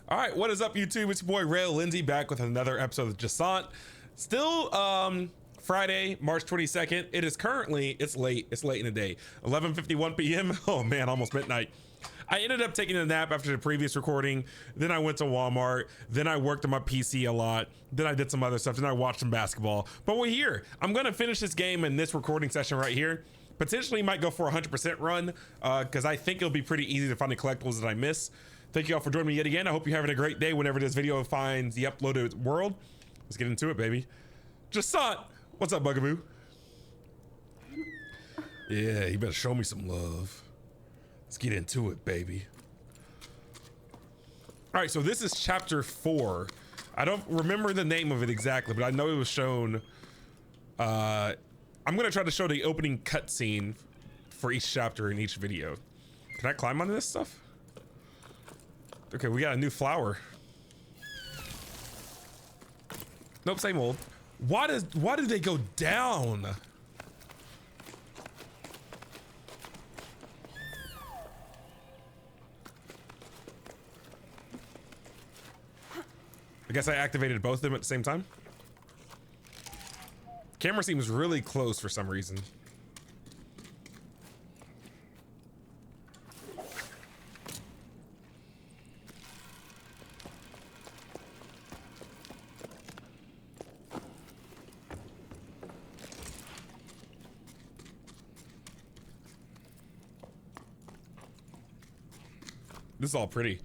All right, what is up, YouTube? It's your boy Rail Lindsay back with another episode of Jusant. Still Friday, March 22nd. It is currently, it's late in the day, 11:51 p.m. Oh man, almost midnight. I ended up taking a nap after the previous recording. Then I went to Walmart. Then I worked on my PC a lot. Then I did some other stuff. Then I watched some basketball. But we're here. I'm gonna finish this game in this recording session right here. Potentially might go for a 100% run because I think it'll be pretty easy to find the collectibles that I miss. Thank you all for joining me yet again. I hope you're having a great day whenever this video finds the uploaded world. Let's get into it, baby. Jusant, what's up, Bugaboo? Yeah, you better show me some love. Let's get into it, baby. All right, so this is chapter 4. I don't remember the name of it exactly, but I know it was shown. I'm gonna try to show the opening cutscene for each chapter in each video. Can I climb on this stuff? Okay, we got a new flower. Nope, same old. Why did they go down? I guess I activated both of them at the same time. Camera seems really close for some reason. This is all pretty.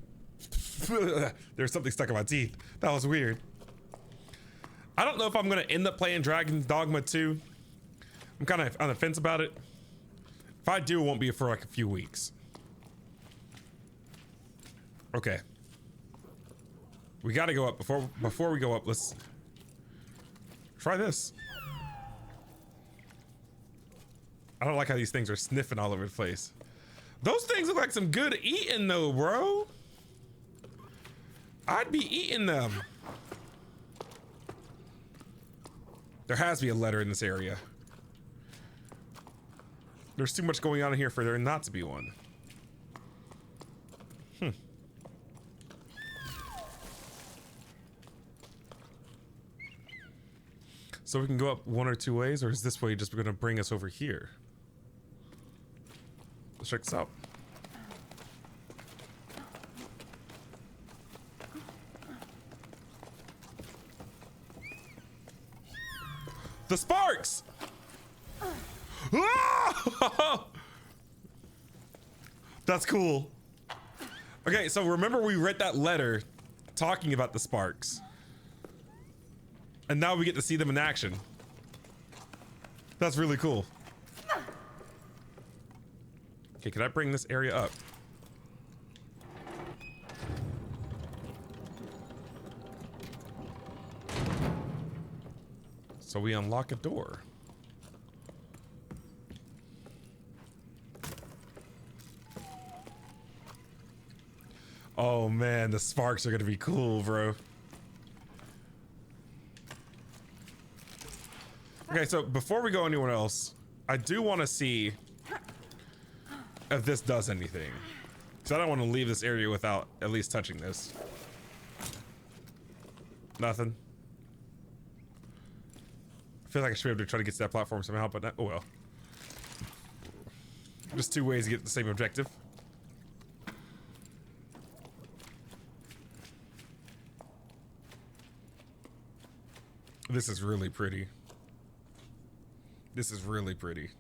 There's something stuck in my teeth. That was weird. I don't know if I'm gonna end up playing Dragon's Dogma 2. I'm kind of on the fence about it. If I do, it won't be for like a few weeks. Okay. We gotta go up before we go up. Let's try this. I don't like how these things are sniffing all over the place. Those things look like some good eating though, bro. I'd be eating them. There has to be a letter in this area. There's too much going on in here for there not to be one. So we can go up one or two ways, or is this way just gonna bring us over here? Let's check this out. The sparks! Ah! That's cool. Okay, so remember we read that letter talking about the sparks. And now we get to see them in action. That's really cool. Okay, can I bring this area up? So we unlock a door. Oh man, the sparks are gonna be cool, bro. Okay, so before we go anywhere else, I do want to see if this does anything. Because I don't want to leave this area without at least touching this. Nothing. I feel like I should be able to try to get to that platform somehow, but not, oh well. Just two ways to get the same objective. This is really pretty. This is really pretty.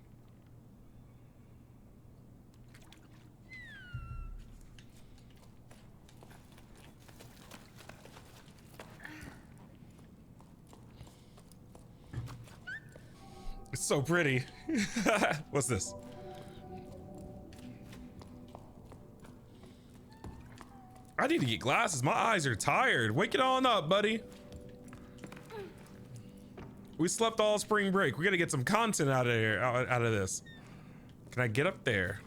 It's so pretty. What's this? I need to get glasses. My eyes are tired. Wake it on up, buddy. We slept all spring break. We gotta get some content out of here, out of this. Can I get up there?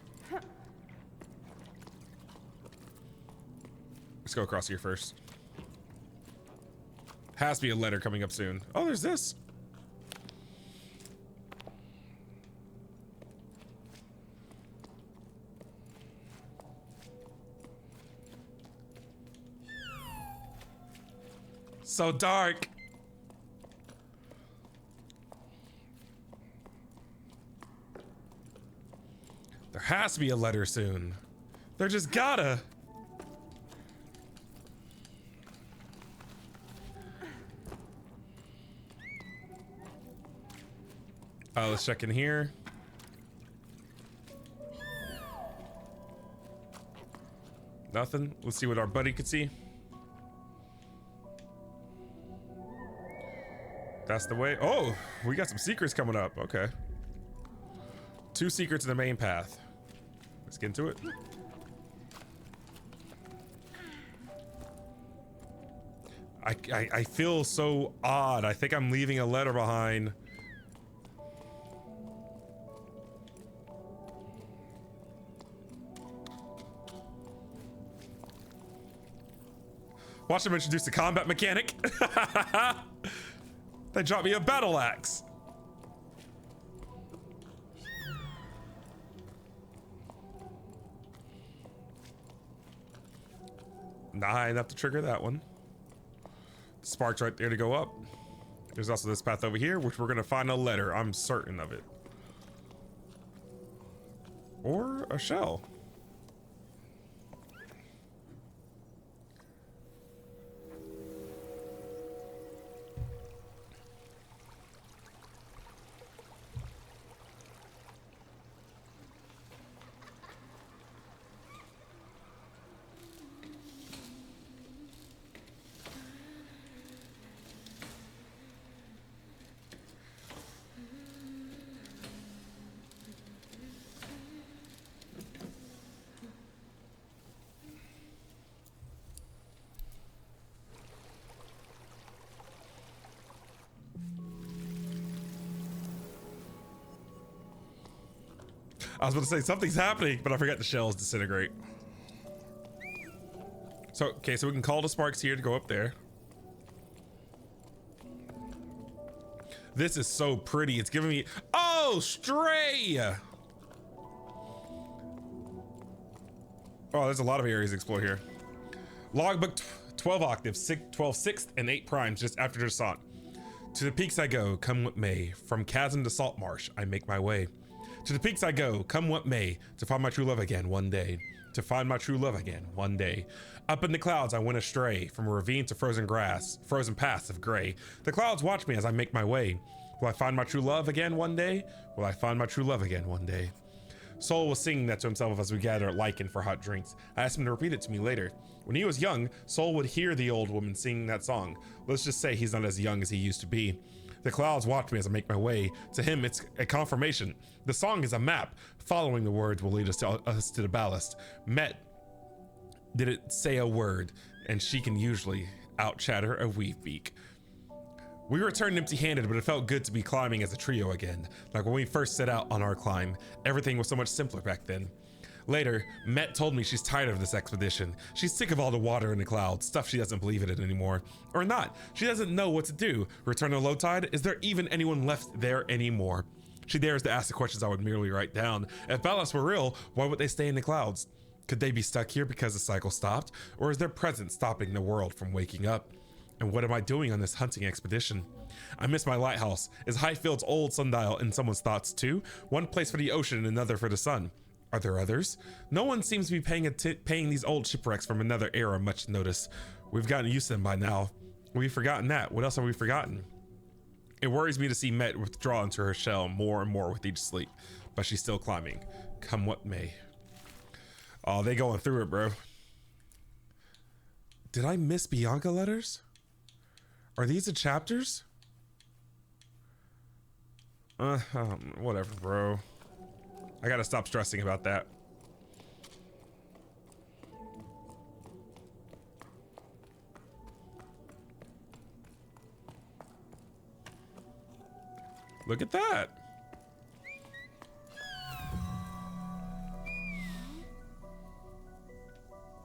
Let's go across here first. Has to be a letter coming up soon. Oh, there's this. So dark. There has to be a letter soon. There just gotta. Let's check in here. Nothing. Let's see what our buddy could see. That's the way. Oh, we got some secrets coming up. Okay. 2 secrets in the main path. Let's get into it. I feel so odd. I think I'm leaving a letter behind. Watch them introduce the combat mechanic. They dropped me a battle axe. Not high enough to trigger that one. Sparks right there to go up. There's also this path over here, which we're gonna find a letter. I'm certain of it. Or a shell. I was about to say something's happening, but I forgot the shells disintegrate. So, okay, so we can call the sparks here to go up there. This is so pretty. It's giving me, oh, stray. Oh, there's a lot of areas to explore here. Logbook 12 octaves, 12 sixth and 8 primes just after Jusant. To the peaks I go, come what may. From chasm to salt marsh, I make my way. To the peaks I go, come what may, to find my true love again one day. To find my true love again one day. Up in the clouds I went astray, from a ravine to frozen grass, frozen paths of gray. The clouds watch me as I make my way. Will I find my true love again one day? Will I find my true love again one day? Sol was singing that to himself as we gathered at Lichen for hot drinks. I asked him to repeat it to me later. When he was young, Sol would hear the old woman singing that song. Let's just say he's not as young as he used to be. The clouds watch me as I make my way. To him, it's a confirmation. The song is a map. Following the words will lead us to the ballast. Met didn't say a word, and she can usually out-chatter a weave beak. We returned empty-handed, but it felt good to be climbing as a trio again. Like when we first set out on our climb, everything was so much simpler back then. Later, Met told me she's tired of this expedition. She's sick of all the water in the clouds, stuff she doesn't believe in it anymore. Or not, she doesn't know what to do. Return to low tide? Is there even anyone left there anymore? She dares to ask the questions I would merely write down. If ballast were real, why would they stay in the clouds? Could they be stuck here because the cycle stopped? Or is their presence stopping the world from waking up? And what am I doing on this hunting expedition? I miss my lighthouse. Is Highfield's old sundial in someone's thoughts too? One place for the ocean and another for the sun. Are there others? No one seems to be paying these old shipwrecks from another era much notice. We've gotten used to them by now. We've forgotten that. What else have we forgotten? It worries me to see Met withdraw into her shell more and more with each sleep, but she's still climbing, come what may. Oh, they going through it, bro. Did I miss Bianca letters? Are these the chapters? Whatever, bro. I gotta stop stressing about that. Look at that.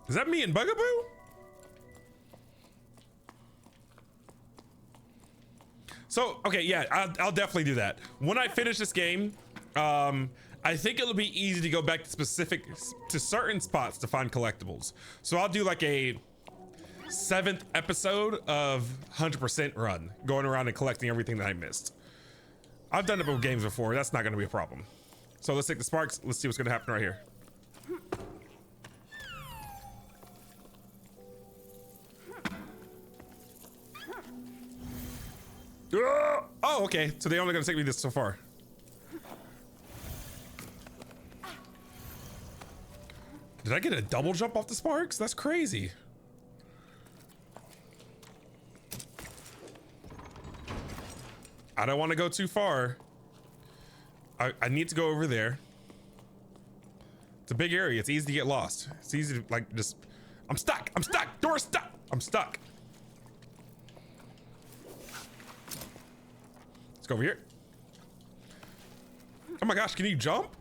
Is that me and Bugaboo? So, okay, yeah, I'll definitely do that. When I finish this game, I think it'll be easy to go back to certain spots to find collectibles. So I'll do like a 7th episode of 100% run, going around and collecting everything that I missed. I've done it with games before. That's not going to be a problem. So let's take the sparks. Let's see what's going to happen right here. Oh, okay. So they're only going to take me this so far. Did I get a double jump off the sparks? That's crazy. I don't want to go too far. I need to go over there. It's a big area. It's easy to get lost. It's easy to like just. I'm stuck. I'm stuck. Door's stuck. I'm stuck. Let's go over here. Oh my gosh, can you jump?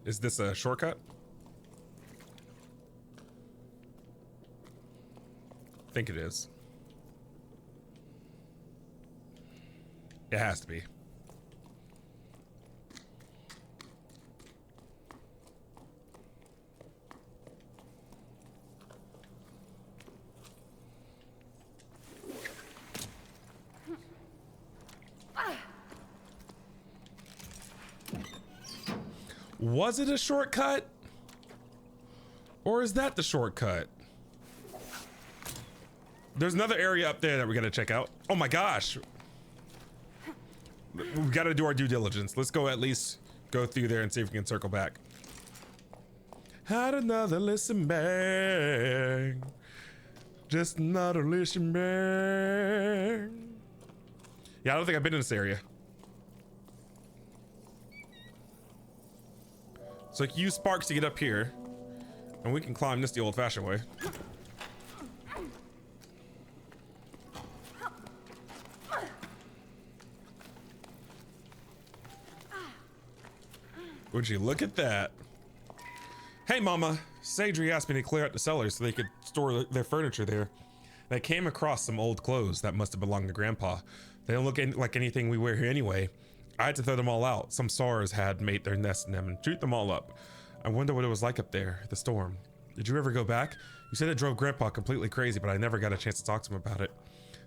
Is this a shortcut? I think it is. It has to be. Was it a shortcut? Or is that the shortcut? There's another area up there that we gotta check out. Oh my gosh. We've got to do our due diligence. Let's go at least go through there and see if we can circle back. Had another listen back. Just another listen back. Yeah, I don't think I've been in this area. So use sparks to get up here. And we can climb this the old-fashioned way. Would you look at that? Hey mama, Sadri asked me to clear out the cellar so they could store their furniture there. They came across some old clothes that must have belonged to Grandpa. They don't look like anything we wear here anyway. I had to throw them all out. Some SARS had made their nest in them and shoot them all up. I wonder what it was like up there, the storm. Did you ever go back? You said it drove Grandpa completely crazy, but I never got a chance to talk to him about it.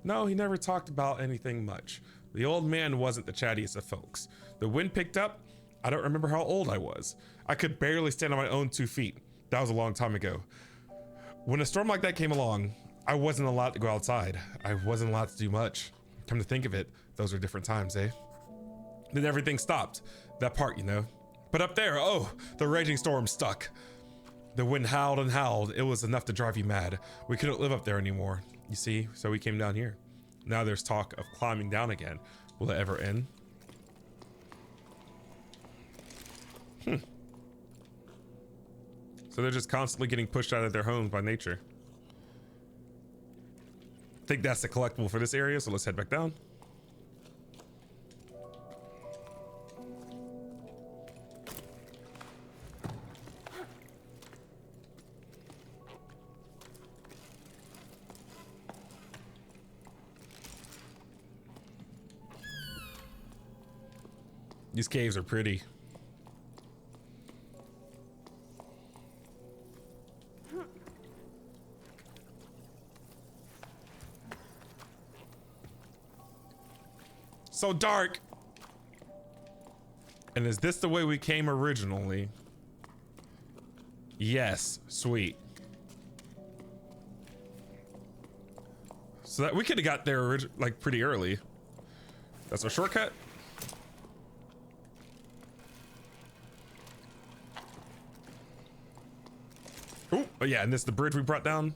No, he never talked about anything much. The old man wasn't the chattiest of folks. The wind picked up. I don't remember how old I was. I could barely stand on my own 2 feet. That was a long time ago. When a storm like that came along, I wasn't allowed to go outside. I wasn't allowed to do much. Come to think of it, those were different times, eh? Then everything stopped. That part, you know. But up there, oh, the raging storm stuck. The wind howled and howled. It was enough to drive you mad. We couldn't live up there anymore, you see, so we came down here. Now there's talk of climbing down again. Will it ever end? So they're just constantly getting pushed out of their homes by nature. I think that's the collectible for this area, so let's head back down. These caves are pretty. So dark. And is this the way we came originally? Yes, sweet. So that we could have got there like pretty early. That's a shortcut. Oh, yeah, and this is the bridge we brought down.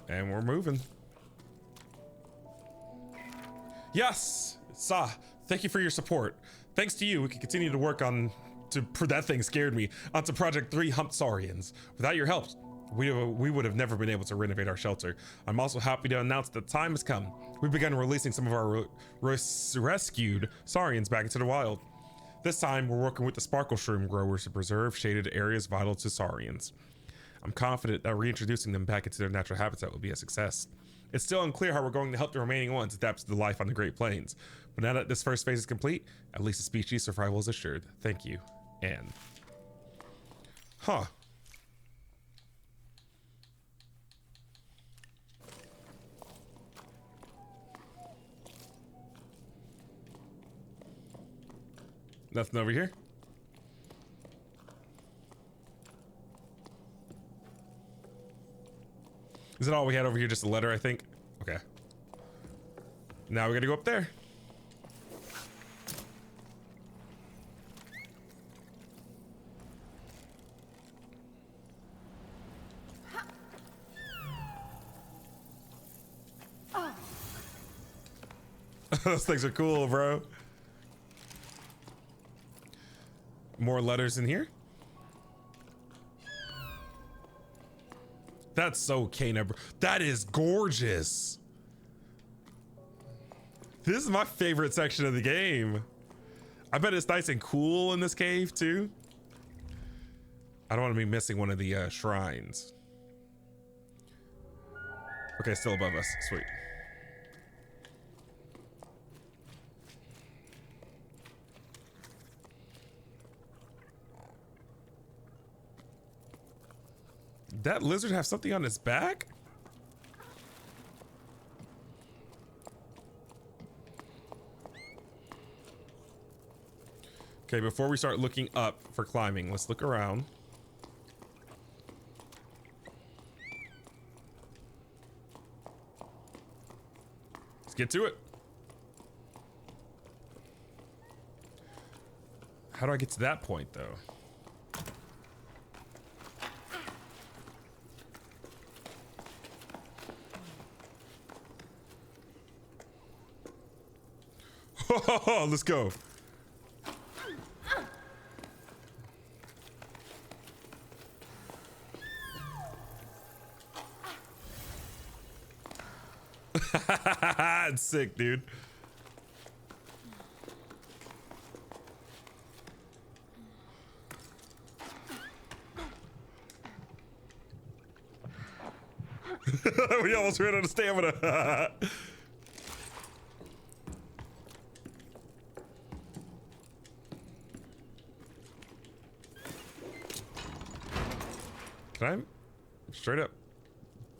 And we're moving. Yes, Sa, thank you for your support. Thanks to you, we can continue to work on that thing scared me, onto Project 3 Humped Saurians. Without your help, we would have never been able to renovate our shelter. I'm also happy to announce that the time has come. We've begun releasing some of our rescued Saurians back into the wild. This time, we're working with the sparkle shroom growers to preserve shaded areas vital to saurians. I'm confident that reintroducing them back into their natural habitat will be a success. It's still unclear how we're going to help the remaining ones adapt to the life on the Great Plains, but now that this first phase is complete, at least the species survival is assured. Thank you, Anne. Huh. Nothing over here. Is it all we had over here? Just a letter, I think. Okay. Now we gotta go up there. Those things are cool, bro. More letters in here. That's so Kana. That is gorgeous. This is my favorite section of the game. I bet it's nice and cool in this cave too. I don't want to be missing one of the shrines. Okay, still above us. Sweet. That lizard have something on its back? Okay, before we start looking up for climbing, let's look around. Let's get to it. How do I get to that point, though? Let's go. It's sick, dude. We almost ran out of stamina. Can I? Straight up.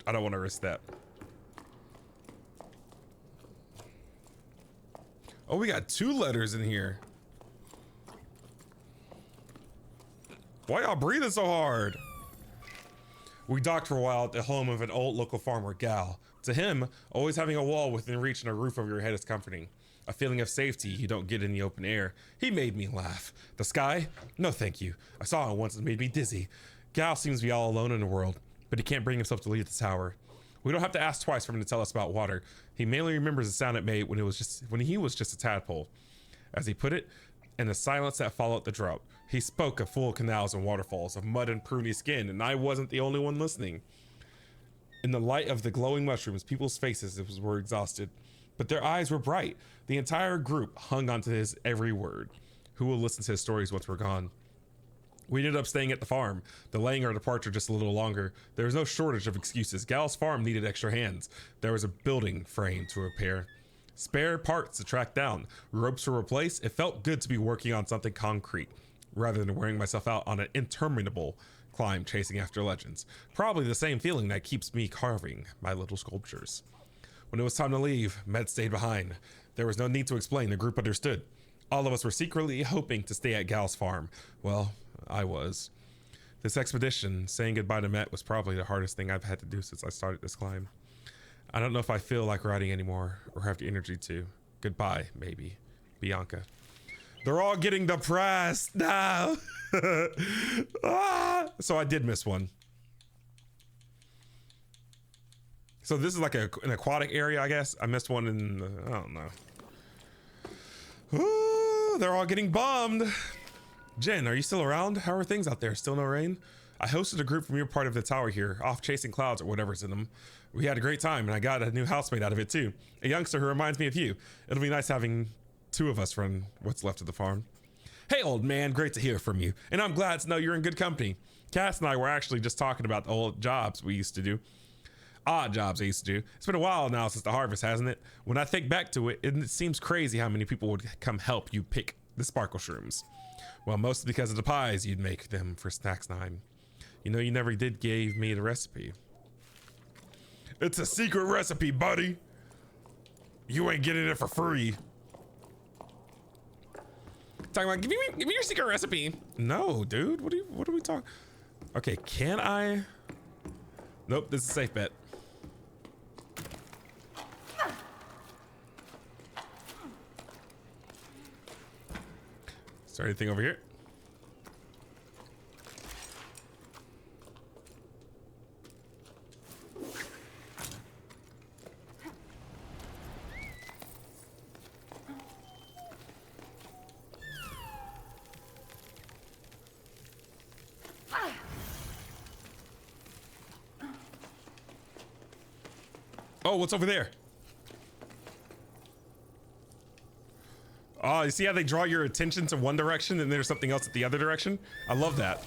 I don't want to risk that. Oh, we got 2 letters in here. Why y'all breathing so hard? We docked for a while at the home of an old local farmer, Gal. To him, always having a wall within reach and a roof over your head is comforting. A feeling of safety you don't get in the open air. He made me laugh. The sky? No thank you. I saw it once and it made me dizzy. Gal seems to be all alone in the world, but he can't bring himself to leave the tower. We don't have to ask twice for him to tell us about water. He mainly remembers the sound it made when he was just a tadpole. As he put it, in the silence that followed the drought, he spoke of full canals and waterfalls, of mud and pruny skin, and I wasn't the only one listening. In the light of the glowing mushrooms, people's faces were exhausted, but their eyes were bright. The entire group hung onto his every word. Who will listen to his stories once we're gone? We ended up staying at the farm, delaying our departure just a little longer. There was no shortage of excuses. Gal's farm needed extra hands. There was a building frame to repair, spare parts to track down, ropes to replace. It felt good to be working on something concrete, rather than wearing myself out on an interminable climb chasing after legends. Probably the same feeling that keeps me carving my little sculptures. When it was time to leave, Med stayed behind. There was no need to explain, the group understood. All of us were secretly hoping to stay at Gal's farm. Well, I was. This expedition, saying goodbye to Met, was probably the hardest thing I've had to do since I started this climb. I don't know if I feel like riding anymore or have the energy to. Goodbye, maybe. Bianca. They're all getting depressed now. So I did miss one. So this is like an aquatic area, I guess. I missed one in the, I don't know. Ooh, they're all getting bummed. Jen, are you still around? How are things out there? Still no rain? I hosted a group from your part of the tower here, off chasing clouds or whatever's in them. We had a great time, and I got a new housemate out of it too. A youngster who reminds me of you. It'll be nice having 2 of us run what's left of the farm. Hey, old man, great to hear from you. And I'm glad to know you're in good company. Cass and I were actually just talking about the old jobs we used to do. Odd jobs I used to do. It's been a while now since the harvest, hasn't it? When I think back to it, it seems crazy how many people would come help you pick the sparkle shrooms. Well, mostly because of the pies you'd make them for snacks time. You know, you never did give me the recipe. It's a secret recipe, buddy. You ain't getting it for free. Talking about, give me your secret recipe. No, dude, what are we talking? Okay, can I? Nope, this is a safe bet. Is there anything over here? Oh, what's over there? Oh, you see how they draw your attention to one direction and there's something else at the other direction? I love that.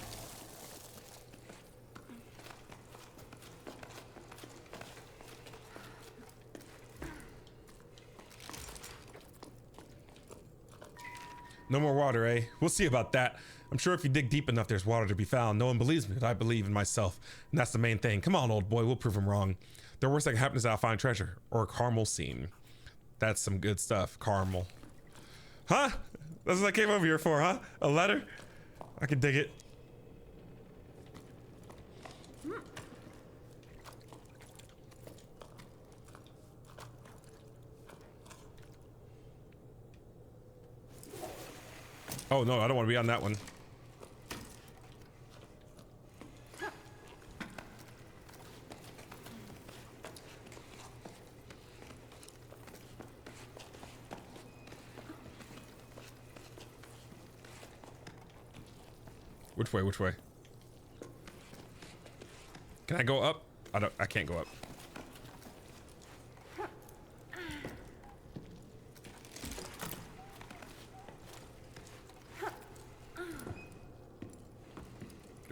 No more water, eh? We'll see about that. I'm sure if you dig deep enough, there's water to be found. No one believes me, but I believe in myself. And that's the main thing. Come on, old boy, we'll prove him wrong. The worst that can happen is I'll find treasure or a caramel scene. That's some good stuff, caramel. Huh? That's what I came over here for, huh? A letter? I can dig it. Oh no, I don't want to be on that one. Which way, which way? Can I go up? I can't go up.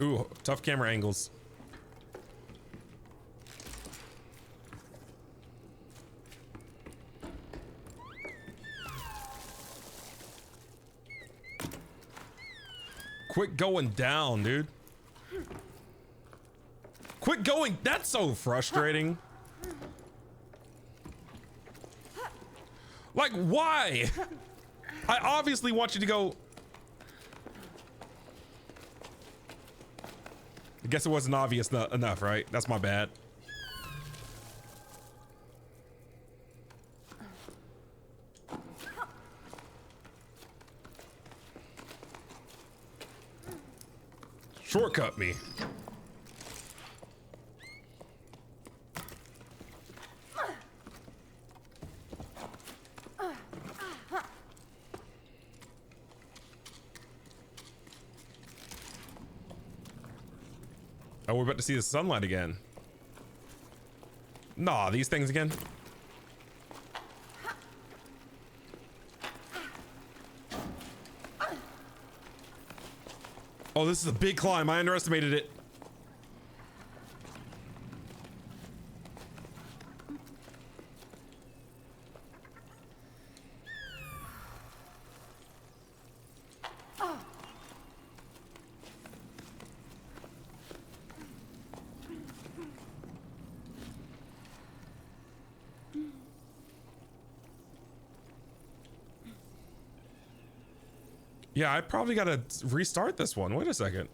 Ooh, tough camera angles. Quit going down, dude. Quit going. That's so frustrating. Like, why? I obviously want you to go. I guess it wasn't obvious enough, right? That's my bad. Shortcut me. Oh, we're about to see the sunlight again. Nah, these things again. Oh, this is a big climb. I underestimated it. Yeah, I probably gotta restart this one. Wait a second.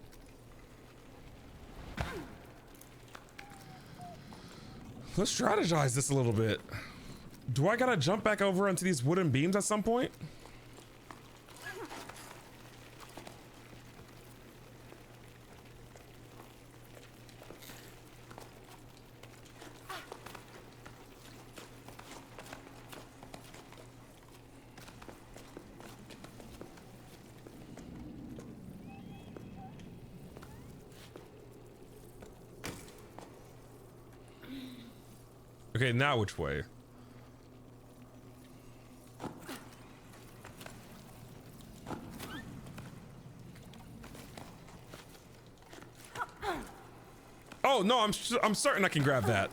Let's strategize this a little bit. Do I gotta jump back over onto these wooden beams at some point? Okay, now which way? Oh no, I'm certain I can grab that.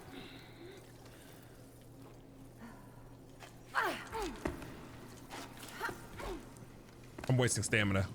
I'm wasting stamina.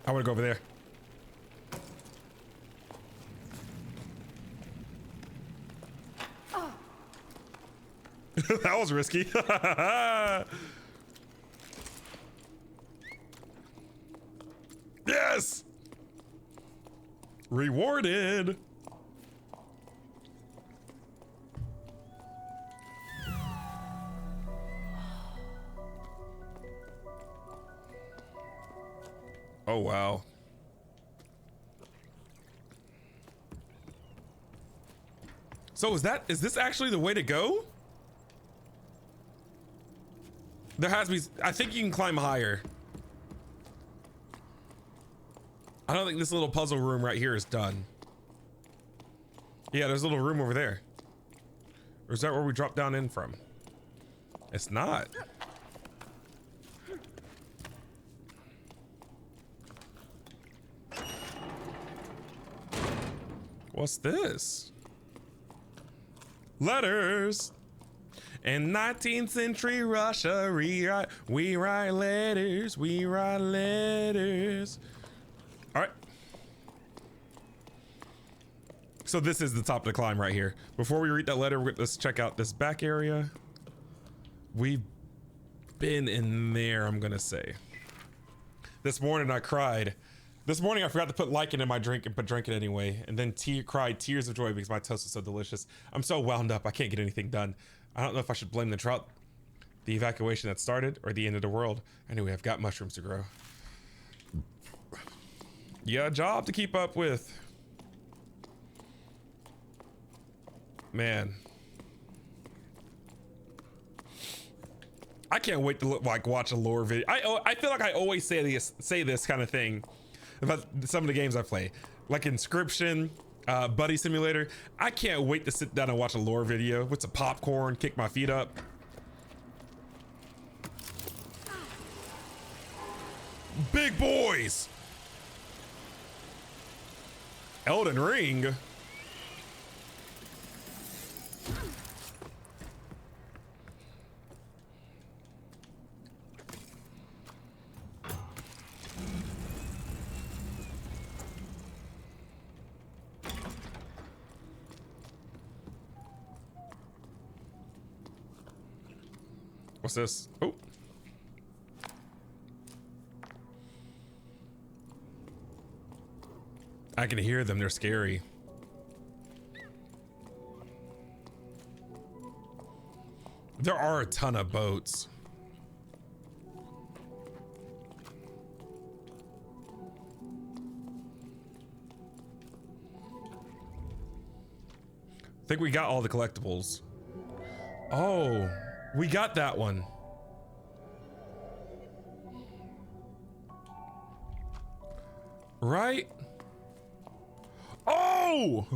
I want to go over there. That was risky. Yes! Rewarded. Oh, wow. So is this actually the way to go? There has to be, I think you can climb higher. I don't think this little puzzle room right here is done. Yeah, there's a little room over there. Or is that where we drop down in from? It's not. What's this? Letters. In 19th century Russia, we write letters, we write letters. All right. So this is the top of the climb right here. Before we read that letter, let's check out this back area. We've been in there, I'm gonna say. This morning I cried. This morning I forgot to put lichen in my drink, but drank it anyway. And then cried tears of joy because my toast is so delicious. I'm so wound up, I can't get anything done. I don't know if I should blame the drought, the evacuation that started, or the end of the world. Anyway, I've got mushrooms to grow. Yeah, a job to keep up with. Man. I can't wait to watch a lore video. I feel like I always say this kind of thing about some of the games I play. Like Inscyption, Buddy Simulator. I can't wait to sit down and watch a lore video with some popcorn, kick my feet up. Big boys. Elden Ring. What's this? Oh. I can hear them. They're scary. There are a ton of boats. I think we got all the collectibles. Oh, we got that one. Right? Oh!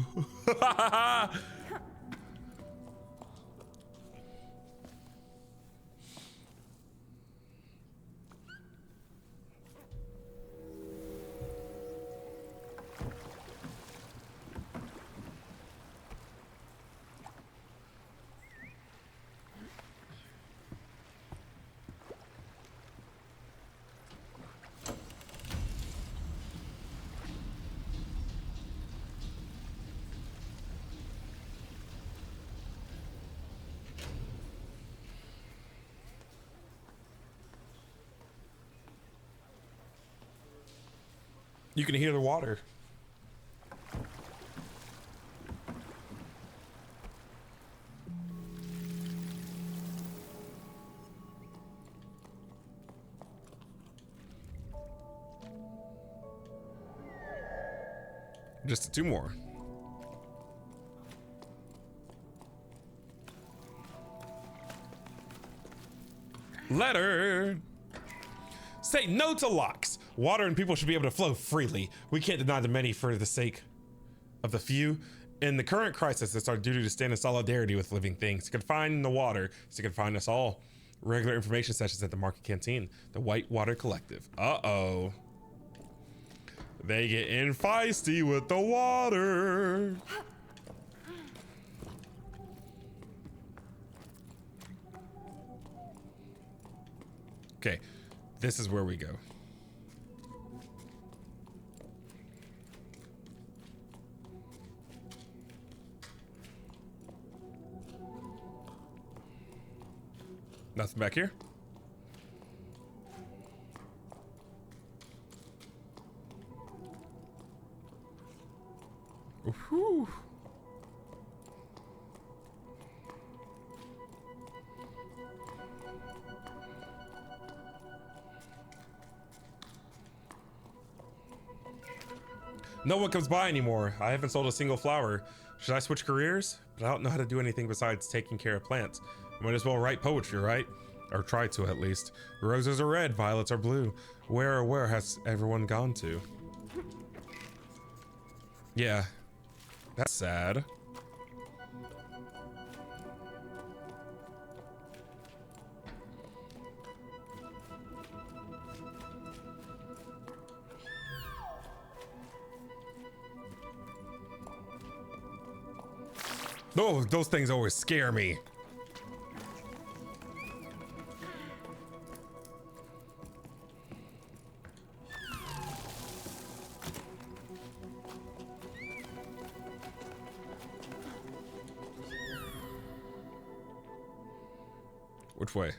You can hear the water. Just 2 more. Letter. Say no to locks. Water and people should be able to flow freely. We can't deny the many for the sake of the few. In the current crisis, it's our duty to stand in solidarity with living things. To confine the water is to confine us all. Regular information sessions at the market canteen. The White Water Collective. Uh-oh. They get in feisty with the water. Okay, this is where we go. Nothing back here. Whew. No one comes by anymore. I haven't sold a single flower. Should I switch careers? But I don't know how to do anything besides taking care of plants. Might as well write poetry, right? Or try to, at least. Roses are red, violets are blue. Where has everyone gone to? Yeah, that's sad. Oh, those things always scare me. Which way?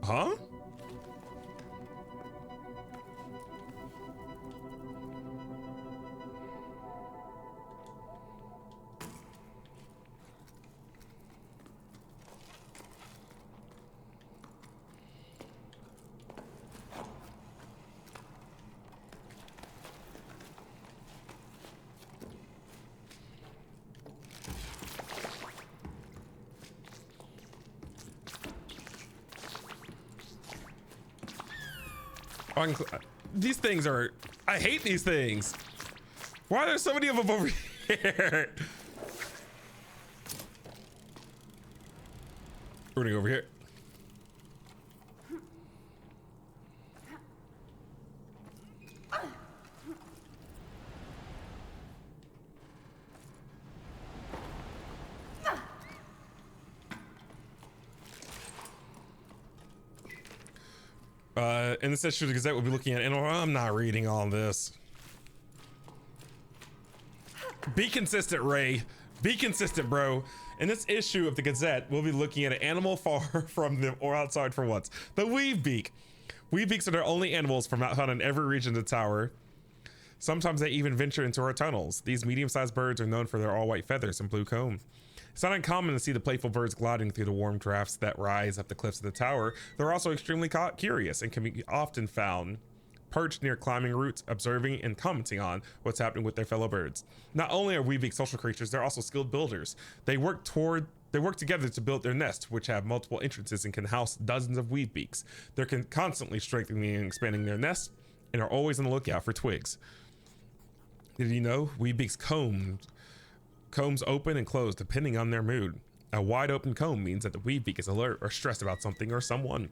Huh? These things are, I hate these things. Why are there so many of them over here? We're gonna go over here. In this issue of the Gazette, we'll be looking at, and I'm not reading all this. Be consistent, Ray. Be consistent, bro. In this issue of the Gazette, we'll be looking at an animal far from them or outside for once. The weavebeak. Weavebeaks are the only animals from found in every region of the tower. Sometimes they even venture into our tunnels. These medium-sized birds are known for their all-white feathers and blue comb. It's not uncommon to see the playful birds gliding through the warm drafts that rise up the cliffs of the tower. They're also extremely curious and can be often found perched near climbing roots, observing and commenting on what's happening with their fellow birds. Not only are weavebeaks social creatures, they're also skilled builders. They work together to build their nests, which have multiple entrances and can house dozens of weavebeaks. They're constantly strengthening and expanding their nests and are always on the lookout for twigs. Did you know weavebeaks combs open and close depending on their mood? A wide open comb means that the weavebeak is alert or stressed about something or someone.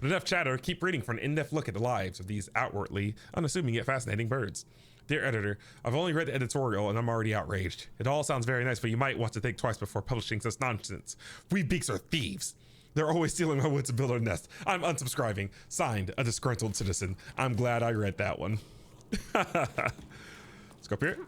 But enough chatter, keep reading for an in-depth look at the lives of these outwardly unassuming yet fascinating birds. Dear editor, I've only read the editorial and I'm already outraged. It all sounds very nice, but you might want to think twice before publishing such nonsense. Weavebeaks are thieves. They're always stealing my wood to build our nest. I'm unsubscribing. Signed, a disgruntled citizen. I'm glad I read that one. Let's go up here.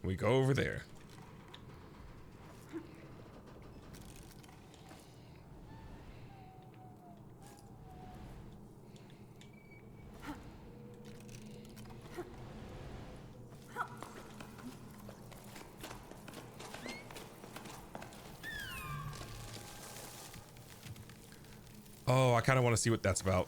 We go over there. Oh, I kind of want to see what that's about.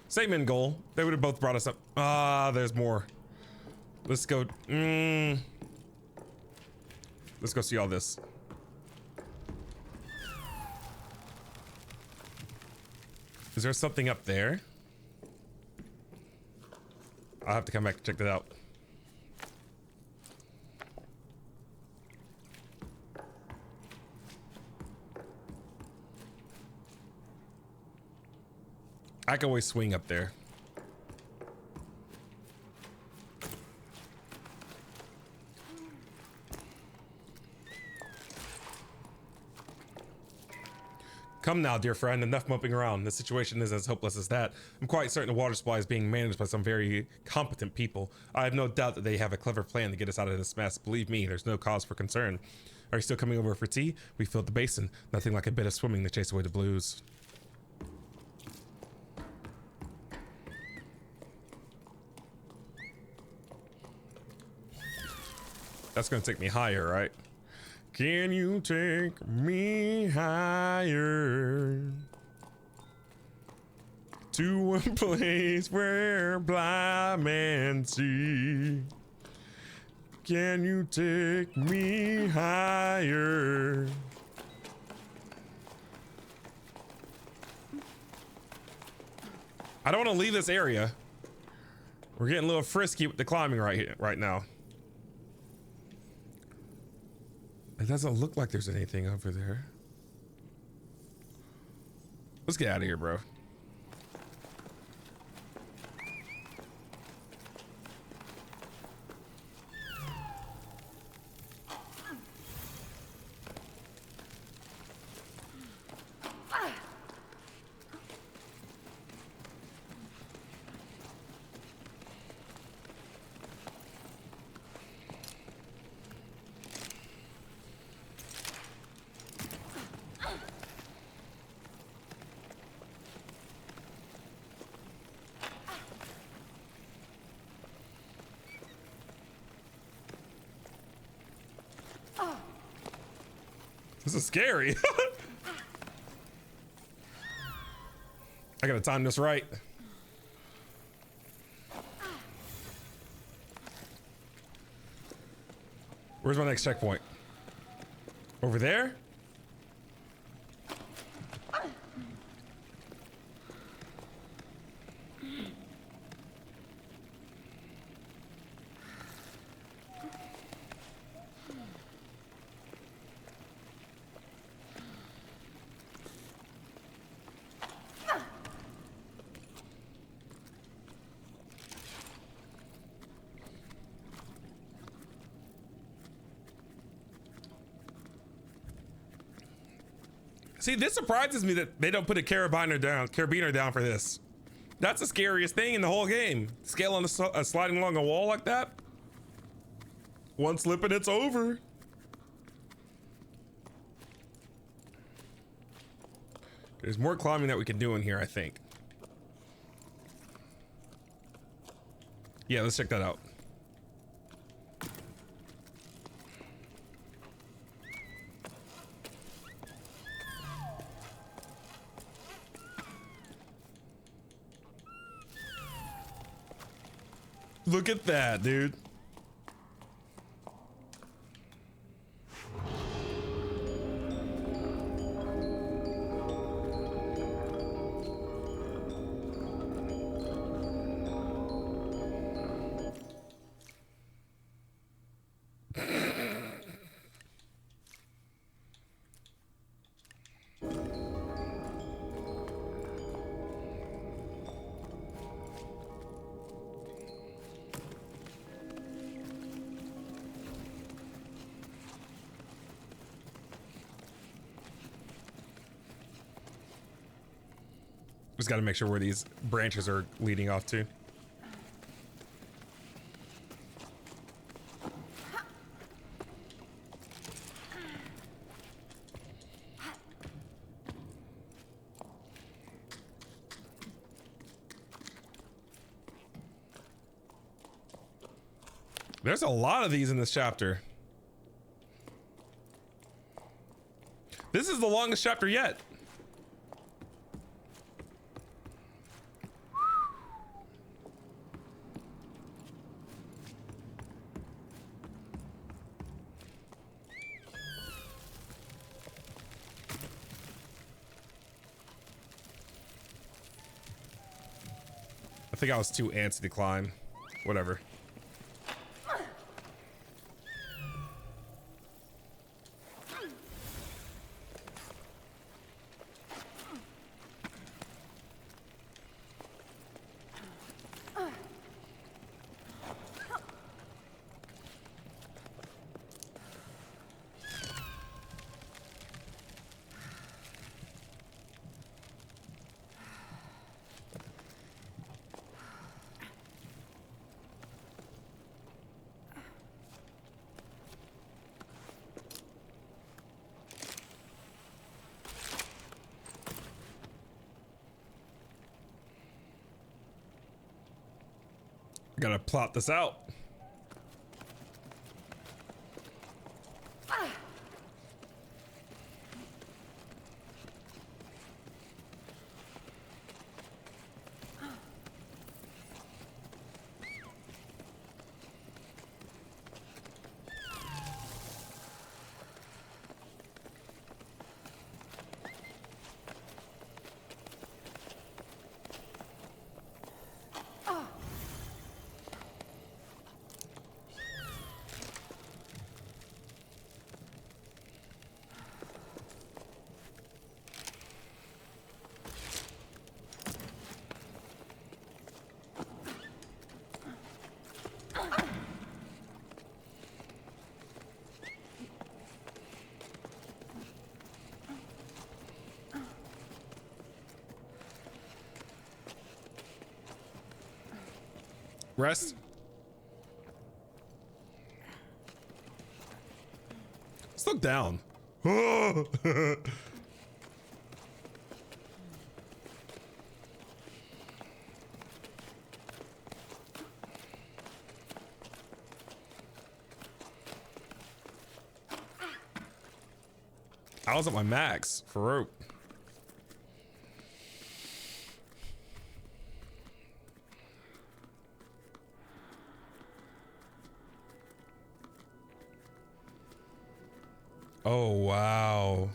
Same end goal. They would have both brought us up. Ah, there's more. Let's go. Let's go see all this. Is there something up there? I'll have to come back to check that out. I can always swing up there. Come now, dear friend, enough moping around. The situation is as hopeless as that. I'm quite certain the water supply is being managed by some very competent people. I have no doubt that they have a clever plan to get us out of this mess. Believe me, there's no cause for concern. Are you still coming over for tea? We filled the basin. Nothing like a bit of swimming to chase away the blues. That's gonna take me higher, right? Can you take me higher to a place where blind men see? Can you take me higher? I don't want to leave this area. We're getting a little frisky with the climbing right now. It doesn't look like there's anything over there. Let's get out of here, bro. This is scary. I gotta time this right. Where's my next checkpoint? Over there? See, this surprises me that they don't put a carabiner down for this. That's the scariest thing in the whole game. Scaling sliding along a wall like that. One slip and it's over. There's more climbing that we can do in here, I think. Yeah, let's check that out. Look at that, dude. Just got to make sure where these branches are leading off to. There's a lot of these in this chapter. This is the longest chapter yet. I think I was too antsy to climb. Whatever. Gotta plot this out. Rest. Let's look down. I was at my max for rope. Oh, wow.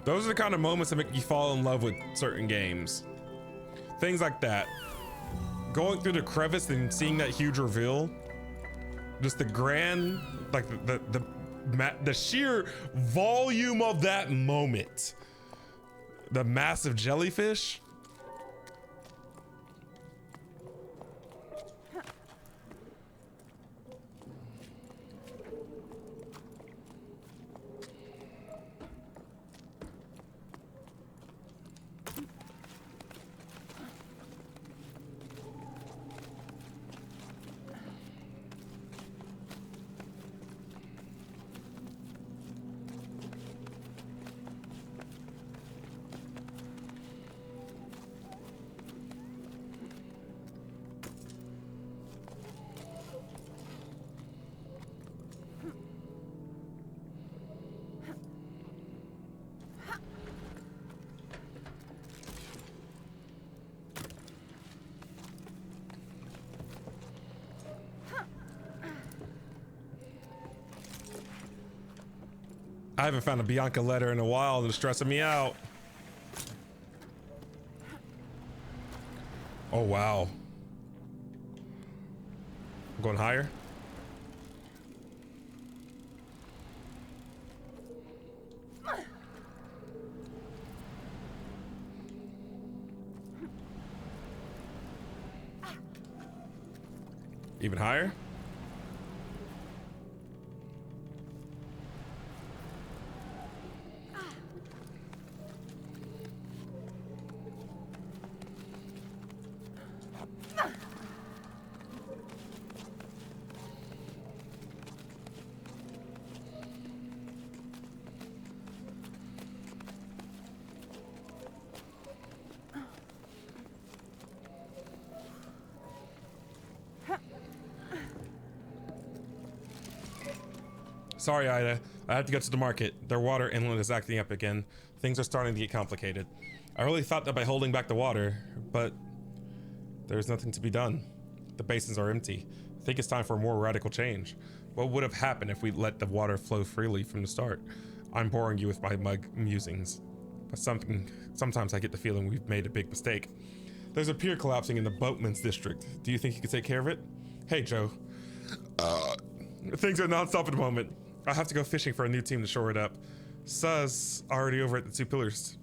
Those are the kind of moments that make you fall in love with certain games. Things like that. Going through the crevice and seeing that huge reveal. Just the grand, like the sheer volume of that moment. The massive jellyfish. I haven't found a Bianca letter in a while and it's stressing me out. Oh, wow. I'm going higher. Even higher. Sorry, Ida. I have to go to the market. Their water inlet is acting up again. Things are starting to get complicated. I really thought that by holding back the water, but there's nothing to be done. The basins are empty. I think it's time for a more radical change. What would have happened if we let the water flow freely from the start? I'm boring you with my mug musings, but sometimes I get the feeling we've made a big mistake. There's a pier collapsing in the boatman's district. Do you think you could take care of it? Hey, Joe. Things are non-stop at the moment. I'll have to go fishing for a new team to shore it up. Suz already over at the 2 Pillars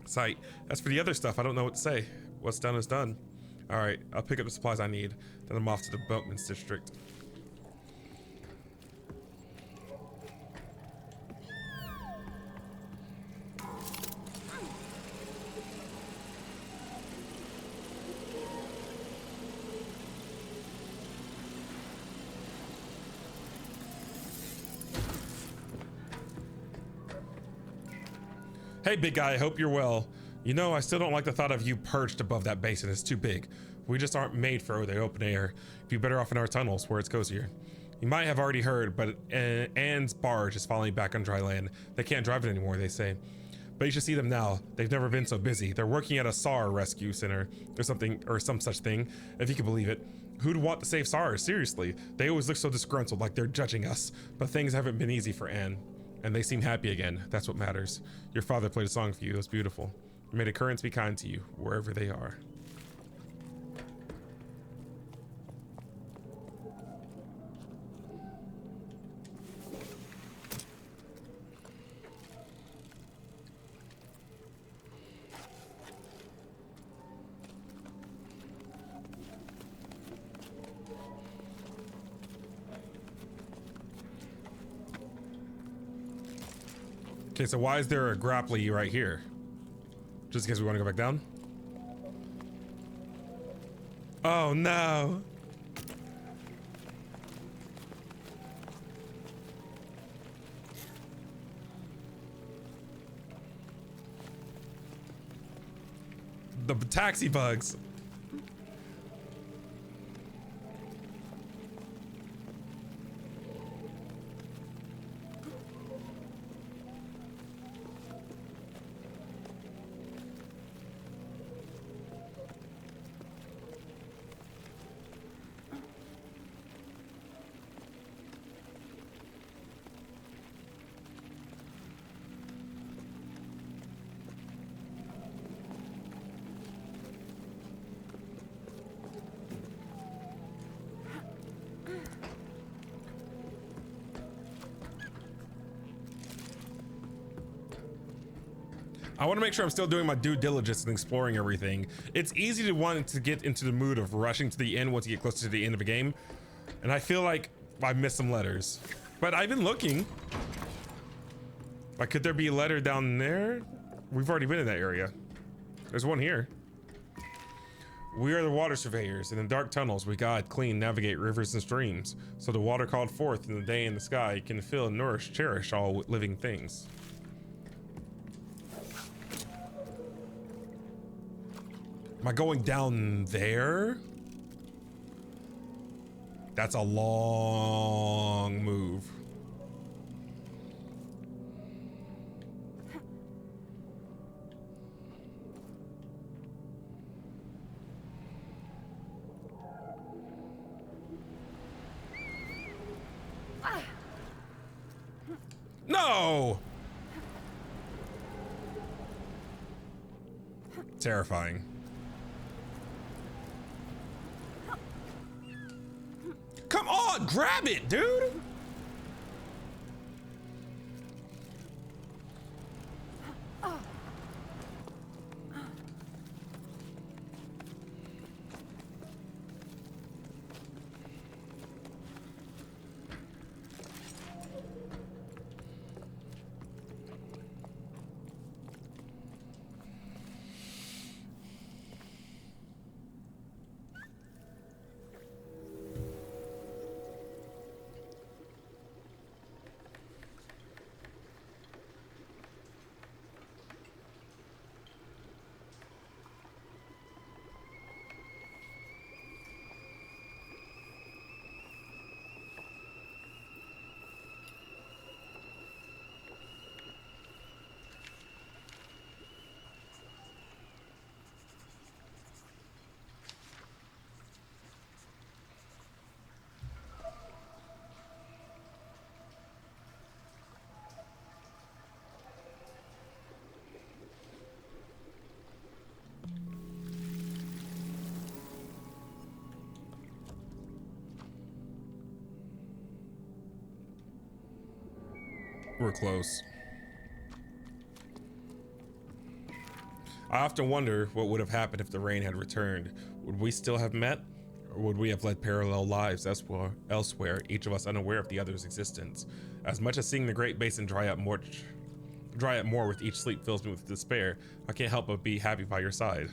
site. As for the other stuff, I don't know what to say. What's done is done. All right, I'll pick up the supplies I need. Then I'm off to the boatman's district. Hey, big guy, I hope you're well. You know, I still don't like the thought of you perched above that basin. It's too big. We just aren't made for the open air. Be better off in our tunnels where it's cozier. You might have already heard, but Anne's barge is falling back on dry land. They can't drive it anymore, they say. But you should see them now. They've never been so busy. They're working at a SAR rescue center or something, or some such thing, if you can believe it. Who'd want to save SARs? Seriously. They always look so disgruntled, like they're judging us. But things haven't been easy for Anne. And they seem happy again. That's what matters. Your father played a song for you. It was beautiful. May the currents be kind to you, wherever they are. Okay, so why is there a grapply right here? Just because we want to go back down? Oh no. The taxi bugs. I want to make sure I'm still doing my due diligence and exploring everything. It's easy to want to get into the mood of rushing to the end once you get closer to the end of a game. And I feel like I missed some letters. But I've been looking. Like, could there be a letter down there? We've already been in that area. There's one here. We are the water surveyors. In the dark tunnels, we guide, clean, navigate rivers and streams. So the water called forth in the day in the sky can fill, nourish, cherish all living things. Am I going down there? That's a long move. No! Terrifying. Come on, grab it, dude! We're close. I often wonder what would have happened if the rain had returned. Would we still have met? Or would we have led parallel lives elsewhere, each of us unaware of the other's existence? As much as seeing the Great Basin dry up more with each sleep fills me with despair, I can't help but be happy by your side.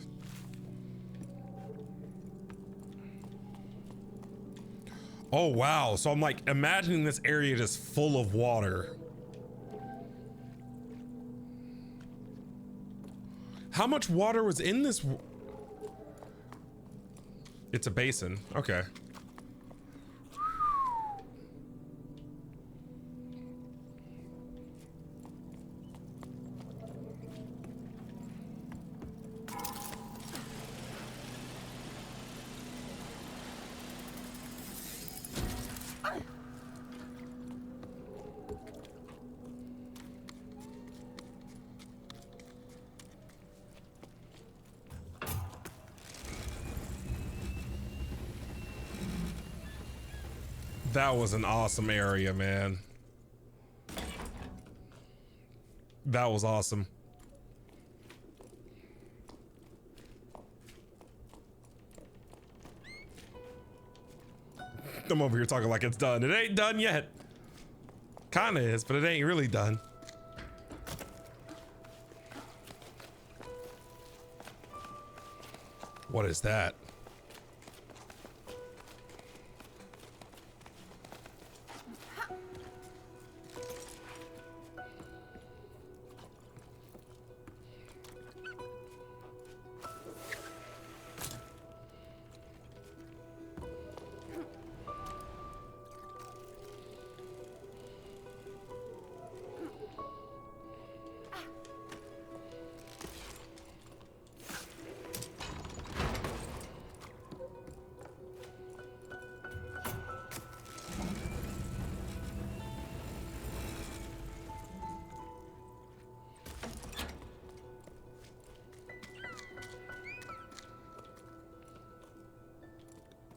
Oh wow, so I'm like imagining this area just full of water. How much water was in this? It's a basin. Okay. That was an awesome area, man. That was awesome. I'm over here talking like it's done. It ain't done yet. Kinda is, but it ain't really done. What is that?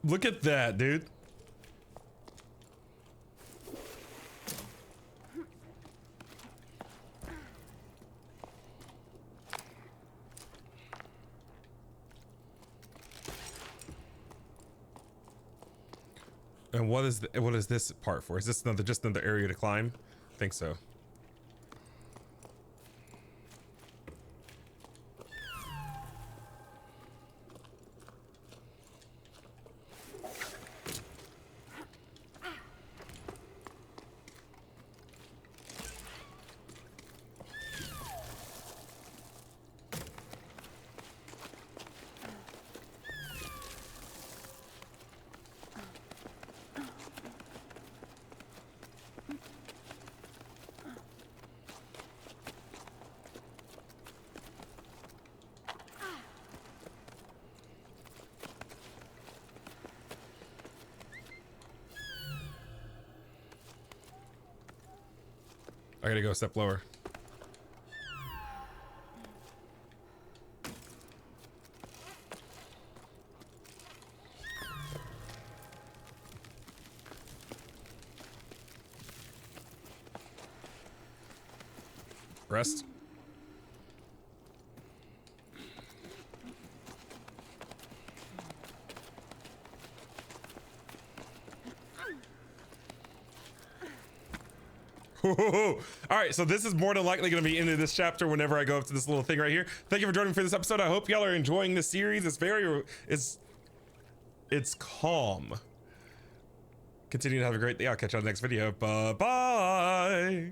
Look at that, dude. And what is this part for? Is this just another area to climb? I think so. I gotta go a step lower. Rest. All right, so this is more than likely going to be into this chapter whenever I go up to this little thing right here. Thank you for joining me for this episode. I hope y'all are enjoying this series. It's calm. Continue to have a great day. I'll catch you on the next video. Bye bye.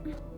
Mm-hmm.